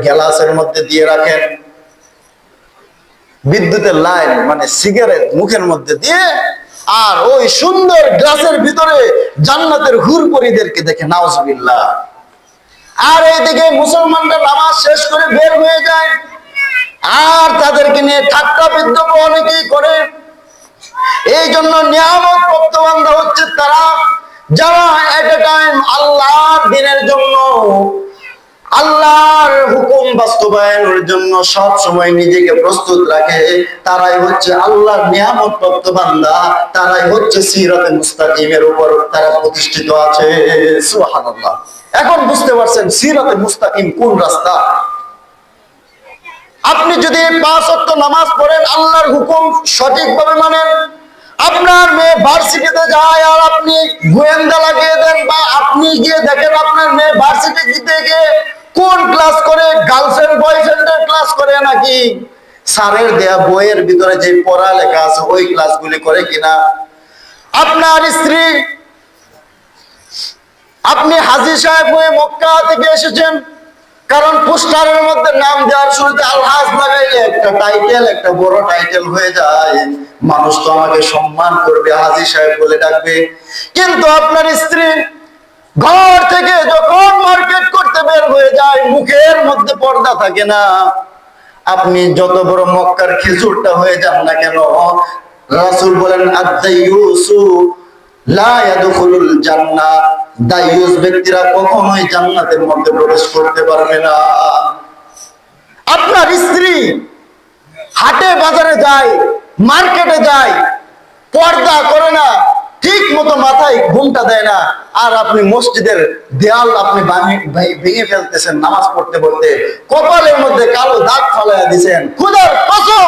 গ্লাসের মধ্যে দিয়ে রাখেন, বিদ্যুতের লাইন মানে সিগারেট মুখের মধ্যে দিয়ে, আর ওই সুন্দর গ্লাসের ভিতরে জান্নাতের হুরপরিদেরকে দেখে, নাউজুবিল্লাহ। আর এইদিকে মুসলমানরা নামাজ শেষ করে বের হয়ে যায়, আর তাদেরকে নিয়ে ঠাট্টা বিদ্রূপ অনেকেই করে। এই জন্য নিয়ামত প্রাপ্ত বান্দা হচ্ছে তারা যারা এট এ টাইম আল্লাহর দ্বীনের জন্য, আল্লাহর হুকুম বাস্তবায়নের জন্য সব সময় নিজেকে প্রস্তুত রাখে। তারাই হচ্ছে আল্লাহর নিয়ামত প্রাপ্ত বান্দা, তারাই হচ্ছে সিরাতে মুস্তাকিমের উপর তারা প্রতিষ্ঠিত আছে। সুবহানাল্লাহ। এখন বুঝতে পারছেন সিরাতে মুস্তাকিম কোন রাস্তা। আপনি যদি 5 ওয়াক্ত নামাজ পড়েন, আল্লাহর হুকুম সঠিকভাবে মানেন, আপনার মেয়ে ভার্সিটিতে যায় আর আপনি গোয়েন্দা লাগিয়ে দেন, বা আপনি গিয়ে দেখেন আপনার মেয়ে ভার্সিটিতে গিয়ে কোন ক্লাস করে, গার্লফ্রেন্ড বয়ফ্রেন্ডের ক্লাস করে নাকি স্যারের দেয়া বইয়ের ভিতরে যে পড়ালেখা আছে ওই ক্লাসগুলি করে কিনা, আপনার স্ত্রী, আপনি হাজী সাহেব হয়ে মক্কা থেকে এসেছেন, কারণ পোস্টারের মধ্যে নাম দেওয়ার শুরুতে আলহাজ লাগাইলে একটা টাইটেল, একটা বড় টাইটেল হয়ে যায়, মানুষ তো আমাকে সম্মান করবে, হাজী সাহেব বলে ডাকবে। কিন্তু আপনার স্ত্রী ঘর থেকে যখন মার্কেট করতে বের হয়ে যায়, মুখের মধ্যে পর্দা থাকে না। আপনি যত বড় মক্কার খেজুরটা হয়ে যান না কেন, রাসূল বলেন আদ-দাইয়ুসু লা ইয়াদখুলুল জান্নাহ, দাইয়ুস ব্যক্তিরা কখনোই জান্নাতের মধ্যে প্রবেশ করতে পারবে না। আপনার স্ত্রী হাটে বাজারে যায়, মার্কেটে যায়, পর্দা করে না, ঠিক মতো মাথায় ঘুমটা দেয় না, আর আপনি মসজিদের দেয়াল আপনি ভেঙে ফেলতেছেন নামাজ পড়তে পড়তে, কপালের মধ্যে কালো দাগ ফালাইয়া দিয়েছেন। খোদার কসম,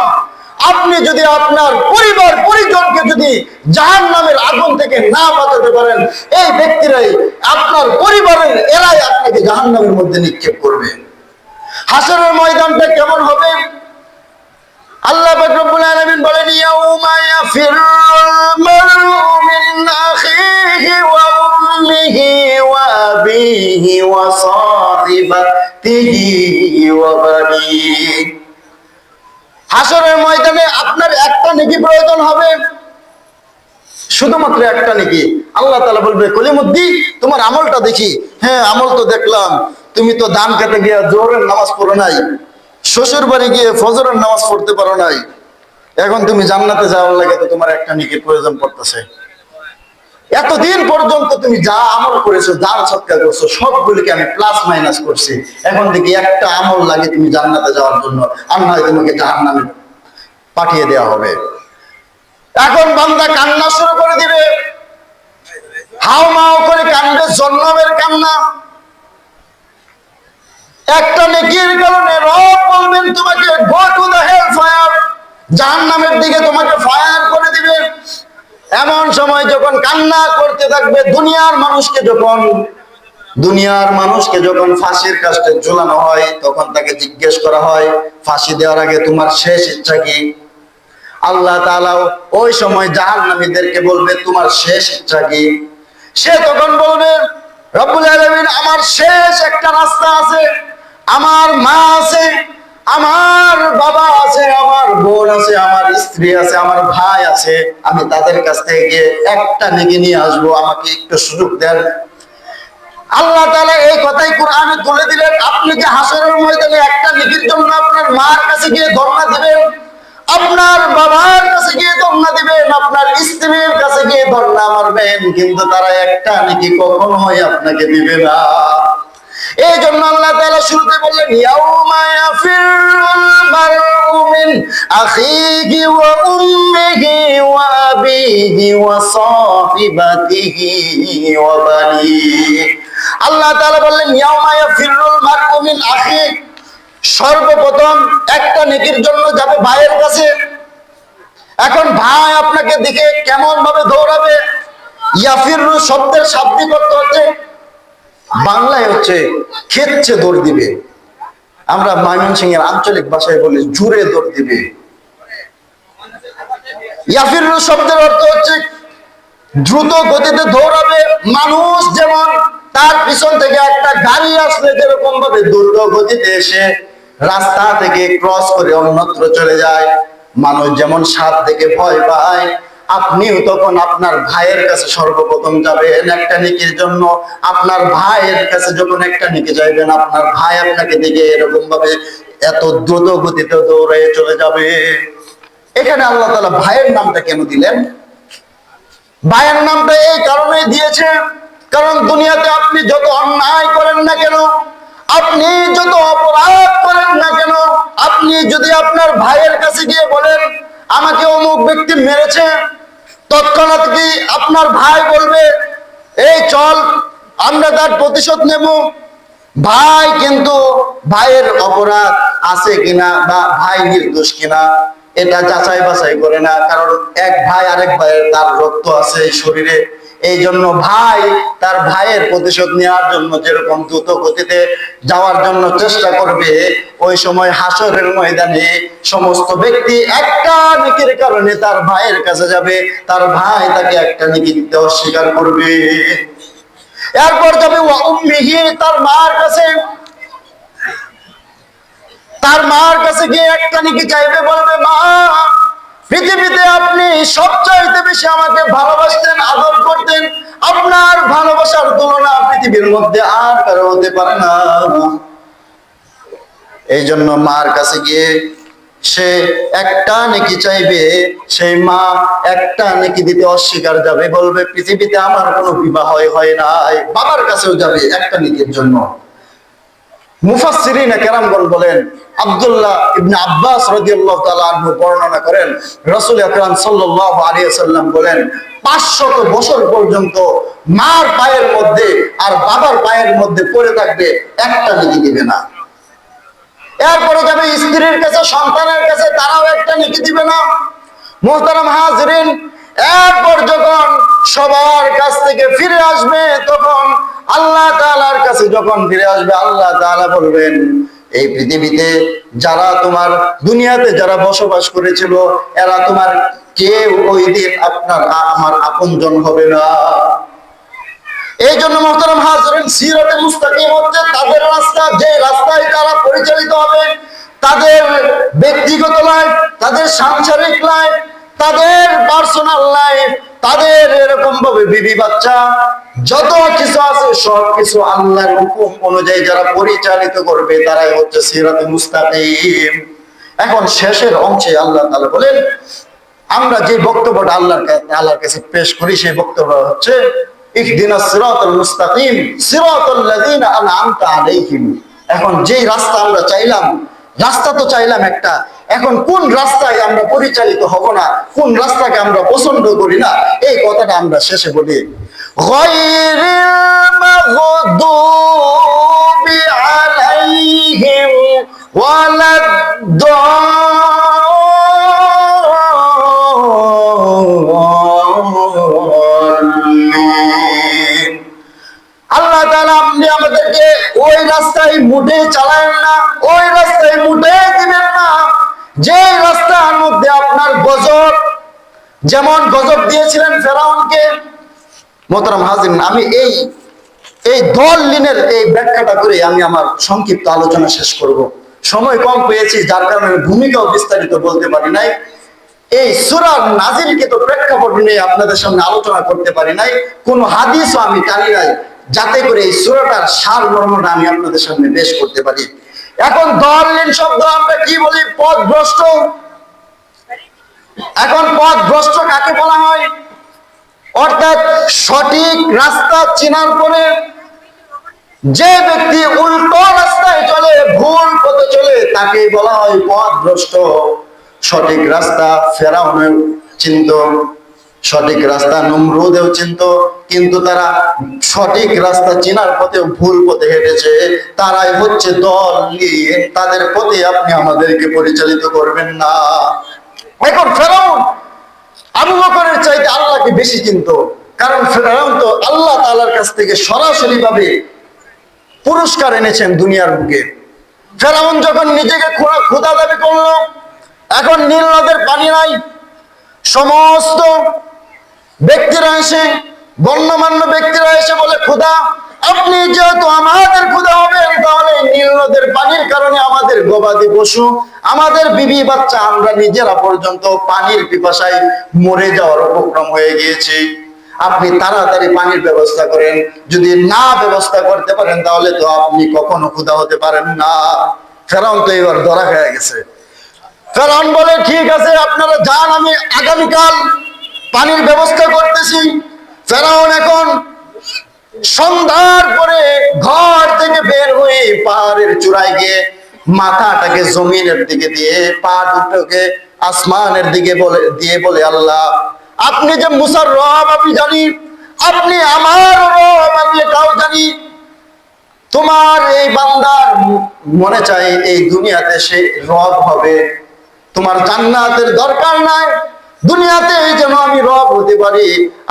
আপনি যদি আপনার পরিবার পরিজনকে যদি জাহান্নামের আগুন থেকে না বাঁচাতে পারেন, এই ব্যক্তিরাই, আপনার পরিবারের এরাই আপনাকে জাহান্নামের মধ্যে নিক্ষেপ করবে। হাসরের ময়দানটা কেমন হবে? আল্লাহ পাক রব্বুল আলামিন বলেন, ইয়াউমা ইয়াফিরুল মারউ মিন আখিহি ওয়া উম্মিহি ওয়া আবিহি ওয়া সাহিবাতিহি ওয়া বানিহি। হাসরের ময়দানে আপনার একটা নেকি প্রয়োজন হবে, শুধুমাত্র একটা নেকি। আল্লাহ তাআলা বলবে, কলিমুদ্দি তোমার আমলটা দেখি। হ্যাঁ, আমল তো দেখলাম, তুমি তো দান খেতে গিয়ে জোহরের নামাজ পড়ো নাই, শ্বশুর বাড়ি গিয়ে ফজরের নামাজ পড়তে পারো নাই, এখন তুমি জান্নাতে যাওয়ার লাগে তো তোমার একটা নেকির প্রয়োজন পড়তেছে। এতদিন পর্যন্ত তুমি যা আমল করেছো, দান সৎকার করছো, সবগুলিকে আমি প্লাস মাইনাস করছি, এখন দেখি একটা আমল লাগে তুমি জান্নাতে যাওয়ার জন্য, আর নয় তোমাকে জাহান্নামে পাঠিয়ে দেওয়া হবে। এখন বান্দা কান্না শুরু করে দিবে, হাও মাও করে কান্দবে, জন্মের কান্না। একটা নেকির কারণে রব বলবেন তোমাকে go to the hell fire, জাহান্নামের দিকে তোমাকে ফায়ার করে দিবে। এমন সময় যখন কান্না করতে থাকবে, দুনিয়ার মানুষকে যখন ফাঁসির কাস্টে ঝুলানো হয়, তখন তাকে জিজ্ঞেস করা হয়, ফাঁসি দেওয়ার আগে তোমার শেষ ইচ্ছা কি? আল্লাহ তাআলা ওই সময় জাহান্নামীদেরকে বলবে, তোমার শেষ ইচ্ছা কি? সে তখন বলবে, রব্বুল আলামিন, আমার শেষ একটা রাস্তা আছে, আমার মা আছে, আমার বাবা আছে, আমার বোন আছে, আমার স্ত্রী আছে, আমার ভাই আছে, আমি তাদের কাছ থেকে গিয়ে একটা নেকি নিয়ে আসবো, আমাকে একটু সুযোগ দেন। আল্লাহ তাআলা এই কথাই কোরআনে তুলে দিলেন। আপনি কি হাসরের ময়দানে একটা নেকির জন্য আপনার মার কাছে গিয়ে ধর্ণা দিবেন, আপনার বাবার কাছে গিয়ে ধর্ণা দিবেন, আপনার স্ত্রীর কাছে গিয়ে ধর্ণা মারবেন, কিন্তু তারা একটা নেকি কখনোই আপনাকে দিবে না। এই জন্য আল্লাহ তাআলা শুরুতে বললেন, ইয়াউমা ইয়াফিরুল মারউ মিন আখিহি ওয়া উম্মিহি ওয়া আবিহি ওয়া সাহিবাতিহি ওয়া বানিহি। আল্লাহ তাআলা বললেন, ইয়াউমা ইয়াফিরুল মারউ মিন আখিহি, সর্বপ্রথম একটা নেকির জন্য যাবে ভাইয়ের কাছে। এখন ভাই আপনাকে দেখে কেমন ভাবে দৌড়াবে? ইয়াফিরু শব্দের শাব্দিক অর্থ হচ্ছে, বাংলায় হচ্ছে খেচ্ছে দৌড় দিবে, আমরা ময়মনসিংহের আঞ্চলিক ভাষায় বলি জুড়ে দৌড় দিবে। ইয়াফিরু শব্দের অর্থ হচ্ছে দ্রুত গতিতে দৌড়াবে। মানুষ যেমন তার পিছন থেকে একটা গাড়ি আসলে যেরকম ভাবে দ্রুত গতিতে এসে রাস্তা থেকে ক্রস করে অন্যত্র চলে যায়, মানুষ যেমন সাপ থেকে ভয় পায়, আপনিও তখন আপনার ভাইয়ের কাছে সর্বপ্রথম যাবেন একটা নেকির জন্য। আপনার ভাইয়ের কাছে যখন একটা নেকি যাইবেন, আপনার ভাই আপনাকে দেখে এরকম ভাবে এত দ্রুত গতিতে দৌড়ে চলে যাবে। এখানে আল্লাহ তাআলা ভাইয়ের নামটা কেন দিলেন? ভাইয়ের নামটা এই কারণে দিয়েছে, কারণ দুনিয়াতে আপনি যত অন্যায় করেন না কেন, আপনি যত অপরাধ করেন না কেন, আপনি যদি আপনার ভাইয়ের কাছে গিয়ে বলেন আমাকে অমুক ব্যক্তি মেরেছে, তৎক্ষণাৎ কি আপনার ভাই বলবে এই চল আমরা তার প্রতিশোধ নেব? ভাই কিন্তু ভাইয়ের অপরাধ আছে কিনা বা ভাই নির্দোষ কিনা এটা যাচাই বাছাই করে না, কারণ এক ভাই আরেক ভাইয়ের তার রক্ত আছে শরীরে। এই জন্য ভাই তার ভাইয়ের প্রতিশোধ নেওয়ার জন্য যেরকম দ্রুত গতিতে যাওয়ার জন্য চেষ্টা করবে, ওই সময় হাসরের ময়দানে সমস্ত ব্যক্তি একটা নেকির কারণে তার ভাইয়ের কাছে যাবে, তার ভাই তাকে একটা নেকি দিতে অস্বীকার করবে। এরপর যাবে ওয়া উম্মিহি, তার মার কাছে। তার মার কাছে গিয়ে একটা নেকি চাইবে, বলবে মা পৃথিবীতে আপনি সবচাইতে বেশি আমাকে ভালোবাসতেন, আদর করতেন, আপনার ভালোবাসার তুলনা পৃথিবীর মধ্যে আর কারো হতে পারে না। এই জন্য মার কাছে গিয়ে সে একটা নেকি চাইবে, সেই মা একটা নেকি দিতে অস্বীকার যাবে, বলবে পৃথিবীতে আমার কোনো বিবাহ হয় নাই। বাবার কাছেও যাবে একটা নেকির জন্য। মুফাসসিরিন কেরামগণ বলেন, আব্দুল্লাহ ইবনে আব্বাস রাদিয়াল্লাহু তাআলা আনহু বর্ণনা করেন, রাসূল আকরাম সাল্লাল্লাহু আলাইহি ওয়াসাল্লাম বলেন 500 বছর পর্যন্ত মার পায়ের মধ্যে আর বাবার পায়ের মধ্যে পড়ে থাকবে, একটা নেকি দিবে না। এরপরে যাবে স্ত্রীর কাছে, সন্তানের কাছে, তারাও একটা নেকি দিবে না। মুহতারাম হাজিরিন, এরপর যখন সবার কাছ থেকে ফিরে আসবে, তখন আল্লাহ তাআলার কাছে যখন ফিরে আসবে, আল্লাহ তাআলা বলবেন এই পৃথিবীতে যারা তোমার দুনিয়াতে যারা বসবাস করেছিল, এরা তোমার কেউ ওই দিন আপনার আমার আপনজন হবে না। এই জন্য মুহতারাম হাজিরিন, সিরাতে মুস্তাকিম হচ্ছে তাদের রাস্তা, যে রাস্তায় তারা পরিচালিত হবে, তাদের ব্যক্তিগত লাইফ, তাদের সাংসারিক লাইফ, তাদের পার্সোনাল লাইফ, তাদের এরকম ভাবে বিবি বাচ্চা যত কিছু আছে সবকিছু আল্লাহর হুকুম অনুযায়ী যারা পরিচালিত করবে, তারাই হচ্ছে সিরাতে মুস্তাকিম। এখন শেষের অংশে আল্লাহ তাআলা বলেন, আমরা যে বক্তব্যটা আল্লাহর কাছে পেশ করি, সেই বক্তব্য হচ্ছে ইহদিনাস সিরাতাল মুস্তাকিম সিরাতাল লাযিনা আনআমতা আলাইহিম। এখন যেই রাস্তা আমরা চাইলাম, রাস্তা তো চাইলাম একটা, এখন কোন রাস্তায় আমরা পরিচালিত হব না, কোন রাস্তাকে আমরা পছন্দ করি না, এই কথাটা আমরা শেষে বলি। গায়রিল মাগদুবি আলাইহিম ওয়ালাদ আল্লাহ তাআলা আপনি আমাদেরকে ওই রাস্তায় মুটে চালায়েন না, ওই রাস্তায় মুটে দিবেন না যে রাস্তার মধ্যে আপনার গজব, যেমন গজব দিয়েছিলেন ফেরাউনকে। মোহতারাম হাজিরিন, আমি এই দলিলের এই ব্যাখ্যাটা করে আমি আমার সংক্ষিপ্ত আলোচনা শেষ করব। সময় কম পেয়েছি, যার কারণে ভূমিকাও বিস্তারিত বলতে পারি নাই। এই সূরা নাজিলকে তো প্রেক্ষাপট নিয়ে আপনাদের সামনে আলোচনা করতে পারি নাই, কোন হাদিসও আমি টানি নাই, যাতে করে এই সূরাটার সারমর্মটা আমি আপনাদের সামনে পেশ করতে পারি। এখন দলিল শব্দ আমরা কি বলি? পথভ্রষ্ট। এখন পথভ্রষ্ট কাকে বলা হয়? অর্থাৎ সঠিক রাস্তা চেনার পরে যে ব্যক্তি উল্টো রাস্তায় চলে, ভুল পথে চলে, তাকে বলা হয় পথভ্রষ্ট। সঠিক রাস্তা ফেরাউনও চিনত, সঠিক রাস্তা নমরুদেও চিনত, কিন্তু তারা সঠিক রাস্তা চেনার পথেও ভুল পথে হেঁটেছে। তারাই হচ্ছে দলিল, তাদের পথে আপনি আমাদেরকে পরিচালিত করবেন না। এখন ফেরাউন আবু বকরের চাইতে আল্লাহকে বেশি চিনত, কারণ ফেরাউন তো আল্লাহ তাআলার কাছ থেকে সরাসরি ভাবে পুরস্কার এনেছেন দুনিয়ার বুকে। ফেরাউন যখন নিজেকে খোদা দাবি করলো, এখন নীল নদের পানি নাই, সমস্ত ব্যক্তিরা এসে, গণ্যমান্য ব্যক্তিরা এসে বলে, খোদা আপনি যেহেতু আমাদের খোদা হবেন, তাহলে নীল নদের পানির কারণে আমাদের গবাদি পশু, আমাদের বিবি বাচ্চা, আমরা নিজেরা পর্যন্ত পানির পিপাসায় মরে যাওয়ার উপক্রম হয়ে গিয়েছি। আপনি তাড়াতাড়ি পানির ব্যবস্থা করেন। যদি না ব্যবস্থা করতে পারেন তাহলে তো আপনি কখনো খোদা হতে পারেন না। ফেরাউন তো এবার ধরা খেয়ে গেছে। ফেরাউন বলে, ঠিক আছে আপনারা যান, আমি আগামীকাল পানির ব্যবস্থা করতেছি। ফেরাউন এখন সন্ধ্যার পরে ঘর থেকে বের হয়ে পাহাড়ের চূড়ায় গিয়ে মাথাটাকে জমিনের দিকে দিয়ে, পা দুটোকে আসমানের দিকে বলে, আল্লাহ আপনি যে মুসার রব আমি জানি, আপনি আমার রব আমি এটাও জানি। তোমার এই বান্দার মনে চাই এই দুনিয়াতে সে রব হবে, তোমার জান্নাতের দরকার নাই, দুনিয়াতে যেন আমি রব হতে পারি,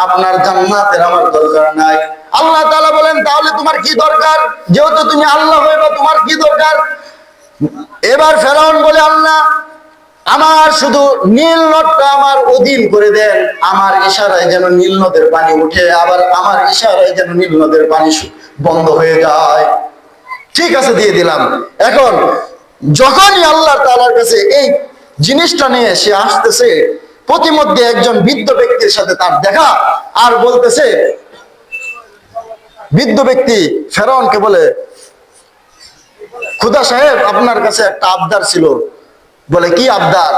আপনার জান্নাতের আমার দরকার নাই। আল্লাহ তাআলা বলেন, তাহলে তোমার কি দরকার? যেহেতু তুমি আল্লাহ হয়ে, তোমার কি দরকার? এবার ফেরাউন বলে, আল্লাহ আমার শুধু নীল নদটা আমার অধীন করে দেন, আমার ইশারায় যেন নীল নদের পানি উঠে, আবার আমার ইশারায় যেন নীল নদের পানি বন্ধ হয়ে যায়। ঠিক আছে, দিয়ে দিলাম। এখন যখনই আল্লাহ তাআলার কাছে এই জিনিসটা নিয়ে সে আসতেছে, প্রতিমধ্যে একজন বৃদ্ধ ব্যক্তির সাথে তার দেখা, আর বলতেছে, বৃদ্ধ ব্যক্তি ফেরাউনকে বলে, খুদা সাহেব আপনার কাছে একটা আবদার ছিল। বলে, কি আবদার?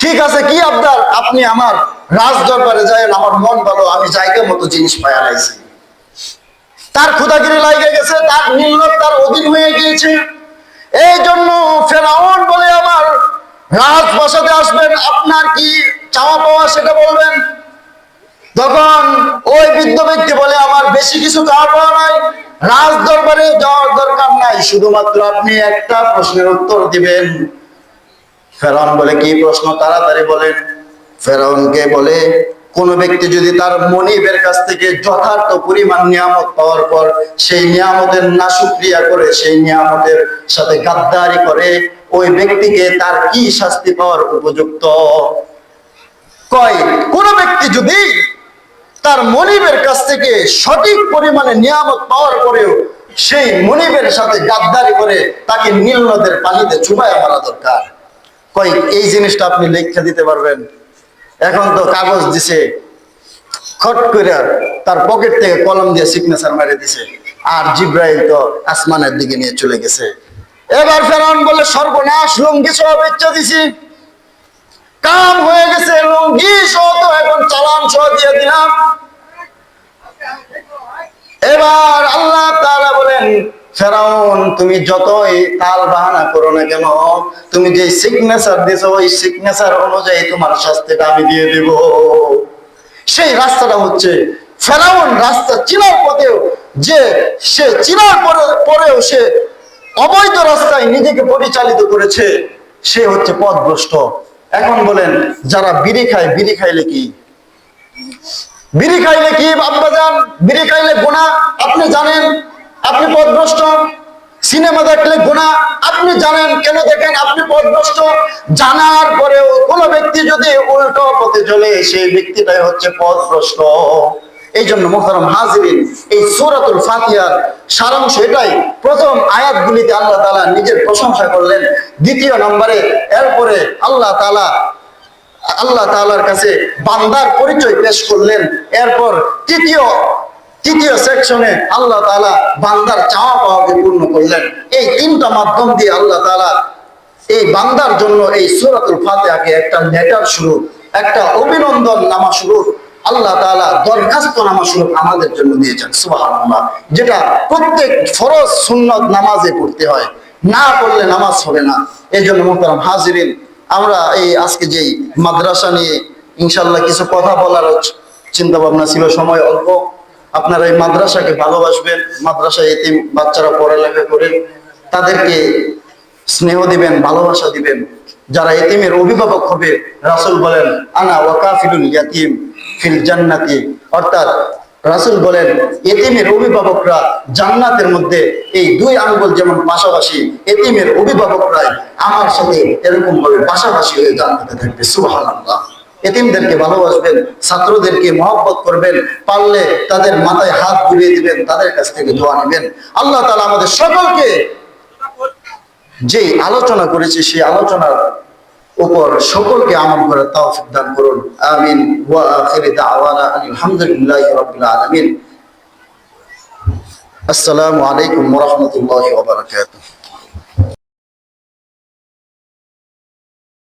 ঠিক আছে, কি আবদার? আপনি আমার রাজ দরবারে যায়, আমার মন ভালো, আমি জায়গা মতো জিনিস পাইয়া লাইছি। তার খুদাগিরি লাগে গেছে, তার নীলনদ তার অধীন হয়ে গিয়েছে। এই জন্য ফেরাউন বলে, আমার রাজপ্রাসাদে আসবেন, আপনার কি চাওয়া পাওয়া সেটা বলবেন। তখন ওই বৃদ্ধ ব্যক্তি বলে, আমার বেশি কিছু চাওয়া পাওয়া নাই, রাজ দরবারে যাওয়ার দরকার নাই, শুধুমাত্র আপনি একটা প্রশ্নের উত্তর দিবেন। ফেরাউন বলে, কি প্রশ্ন? তাড়াতাড়ি বলেন। ফেরাউনকে বলে, কোন ব্যক্তি যদি তার মনিবের কাছ থেকে যথার্থ পরিমাণ নিয়ামত পাওয়ার পর সেই নিয়ামতের নাশুকরিয়া করে, সেই নিয়ামতের সাথে গাদ্দারি করে, ওই ব্যক্তিকে তার কি শাস্তি পাওয়ার উপযুক্ত? কয়, কোন ব্যক্তি যদি তার মনিবের কাছ থেকে সঠিক পরিমাণে নিয়ামত পাওয়ার পরেও সেই মনিবের সাথে গাদ্দারি করে, তাকে নীল নদের পানিতে চুবাইয়া মারা দরকার। কই, এই জিনিসটা আপনি লেখা দিতে পারবেন? এখন তো কাগজ দিছে, খট করে তার পকেট থেকে কলম দিয়ে সিগনেচার মেরে দিছে, আর জিব্রাইল তো আসমানের দিকে নিয়ে চলে গেছে। এবার ফেরাউন বলে, সর্বনাশ, লুঙ্গি সহ বেচা দিছি, কাম হয়ে গেছে, লুঙ্গি সহ তো এখন চালান সহ দিয়ে দিলাম। এবার আল্লাহ তাআলা বলেন, ফেরাউন তুমি যতই তাল বাহানা করো না কেন, তুমি যে সিগনেচার দিছো ওই সিগনেচার অনুযায়ী তোমার শাস্তিটা আমি দিয়ে দেব। সেই রাস্তাটা হচ্ছে, ফেরাউন রাস্তা চিনার পথেও যে সে চিনার পরেও সে অবৈধ রাস্তায় নিজেকে পরিচালিত করেছে, সে হচ্ছে পথভ্রষ্ট। এখন বলেন, যারা বিড়ি খায়, বিড়ি খাইলে কি? বিড়ি খাইলে কি আব্বাজান? বিড়ি খাইলে গুনাহ, আপনি জানেন, আপনি পথভ্রষ্ট। সিনেমা দেখলে গুনাহ, আপনি জানেন, কেন দেখেন? আপনি পথভ্রষ্ট। জানার পরেও কোন ব্যক্তি যদি উল্টো পথে চলে, সেই ব্যক্তিটাই হচ্ছে পথভ্রষ্ট। এই জন্য মুহতারাম হাজিরিন, এই সূরাতুল ফাতিহার সারাংশ এটাই। প্রথম আয়াতগুলিতে আল্লাহ তাআলা নিজের প্রশংসা করলেন, দ্বিতীয় নম্বরে এরপরে আল্লাহ তাআলার কাছে বান্দার পরিচয় পেশ করলেন, এরপর তৃতীয় সেকশনে আল্লাহ তাআলা বান্দার চাওয়া পাওয়াকে পূর্ণ করলেন। এই তিনটা মাধ্যম দিয়ে আল্লাহ তাআলা এই বান্দার জন্য এই সূরাতুল ফাতিহাকে একটা লেটার শুরু, একটা অভিনন্দন নামা শুরু, আল্লাহ তাআলা দরখাস্ত নামা শুরু আমাদের জন্য দিয়েছেন। সুবহানাল্লাহ। যেটা প্রত্যেক ফরজ সুন্নত নামাজে পড়তে হয়, না পড়লে নামাজ হবে না। এই জন্য মুহতারাম হাজিরিন, আমরা এই আজকে যেই মাদ্রাসা নিয়ে ইনশাআল্লাহ কিছু কথা বলার চিন্তা ভাবনা ছিল, সময় অল্প। আপনারা এই মাদ্রাসাকে ভালোবাসবেন, মাদ্রাসায় এতিম বাচ্চারা পড়ালেখা করেন, তাদেরকে স্নেহ দিবেন, ভালোবাসা দিবেন। যারা এতিমের অভিভাবক হবে, রাসূল বলেন, আনা ওয়া কাফিলুল ইয়াতীম ফিল জান্নাতি, অর্থাৎ রাসূল বলেন, এতিমের অভিভাবকরা জান্নাতের মধ্যে এই দুই আঙ্গুল যেমন পাশাপাশি, এতিমের অভিভাবকরা আমার সাথে এরকম ভাবে পাশাপাশি হয়ে জান্নাতে থাকবে। সুবহানাল্লাহ। এতিমদেরকে ভালোবাসবেন, ছাত্রদেরকে মহব্বত করবেন, পারলে তাদের মাথায় হাত বুলিয়ে দিবেন, তাদের কাছ থেকে দোয়া নেবেন। আল্লাহ তাআলা আমাদের সকলকে যে আলোচনা করেছে সেই আলোচনার উপর সকলকে আমল করার তৌফিক দান করুন। আমিন। ওয়া আখিরু দাওয়ানা আলহামদুলিল্লাহি রাব্বিল আলামিন। আসসালামু আলাইকুম ওয়া রাহমাতুল্লাহি ওয়া বারাকাতুহু।